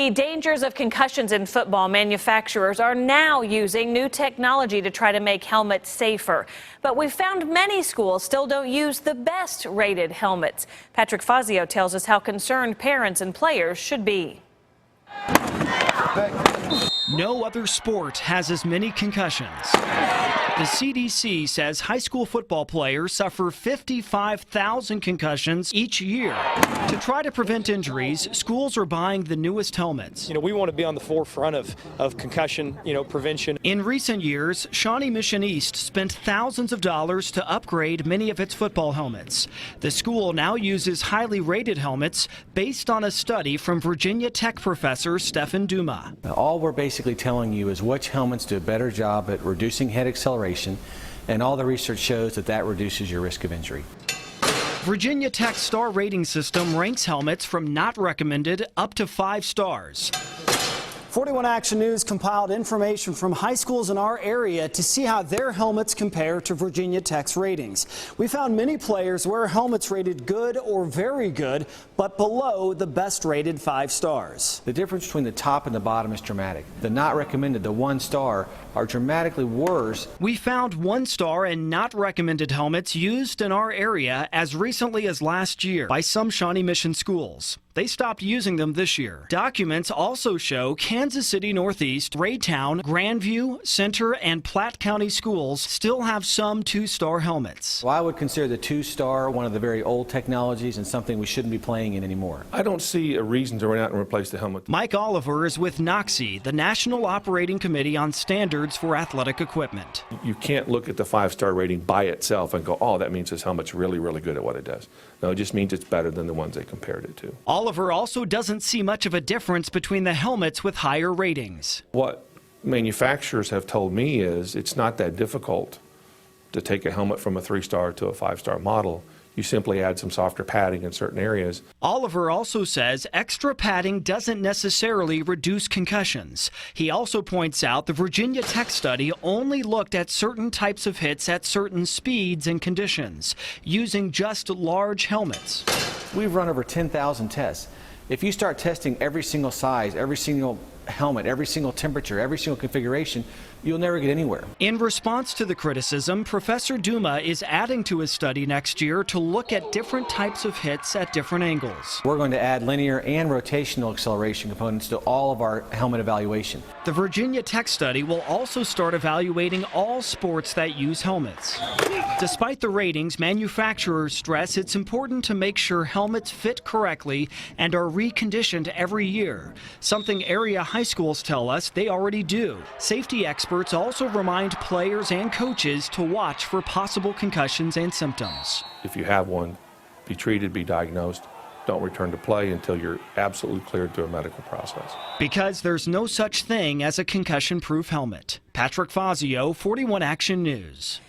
The dangers of concussions in football. Manufacturers are now using new technology to try to make helmets safer. But we found many schools still don't use the best rated helmets. Patrick Fazio tells us how concerned parents and players should be. No other sport has as many concussions. The CDC says high school football players suffer 55,000 concussions each year. To try to prevent injuries, schools are buying the newest helmets. We want to be on the forefront of concussion, prevention. In recent years, Shawnee Mission East spent thousands of dollars to upgrade many of its football helmets. The school now uses highly rated helmets based on a study from Virginia Tech professor Stephen Duma. All we're basically telling you is which helmets do a better job at reducing head acceleration, and all the research shows that reduces your risk of injury. Virginia Tech's star rating system ranks helmets from not recommended up to 5 stars. 41 Action News compiled information from high schools in our area to see how their helmets compare to Virginia Tech's ratings. We found many players wear helmets rated good or very good, but below the best rated 5 stars. The difference between the top and the bottom is dramatic. The not recommended, the 1 star, are dramatically worse. We found 1 star and not recommended helmets used in our area as recently as last year by some Shawnee Mission schools. They stopped using them this year. Documents also show Kansas City Northeast, Raytown, Grandview, Center, and Platte County schools still have some 2-star helmets. Well, I would consider the 2-star one of the very old technologies and something we shouldn't be playing in anymore. I don't see a reason to run out and replace the helmet. Mike Oliver is with NOCSE, the National Operating Committee on Standards for Athletic Equipment. You can't look at the 5-star rating by itself and go, oh, that means this helmet's really, really good at what it does. No, it just means it's better than the ones they compared it to. Oliver also doesn't see much of a difference between the helmets with higher ratings. What manufacturers have told me is it's not that difficult to take a helmet from a 3-star to a 5-star model. You simply add some softer padding in certain areas. Oliver also says extra padding doesn't necessarily reduce concussions. He also points out the Virginia Tech study only looked at certain types of hits at certain speeds and conditions, using just large helmets. We've run over 10,000 tests. If you start testing every single size, every single helmet, every single temperature, every single configuration, you'll never get anywhere. In response to the criticism, Professor Duma is adding to his study next year to look at different types of hits at different angles. We're going to add linear and rotational acceleration components to all of our helmet evaluation. The Virginia Tech study will also start evaluating all sports that use helmets. Despite the ratings, manufacturers stress it's important to make sure helmets fit correctly and are reconditioned every year, something area high schools tell us they already do. Safety experts also remind players and coaches to watch for possible concussions and symptoms. If you have one, be treated, be diagnosed. Don't return to play until you're absolutely cleared through a medical process. Because there's no such thing as a concussion-proof helmet. Patrick Fazio, 41 Action News.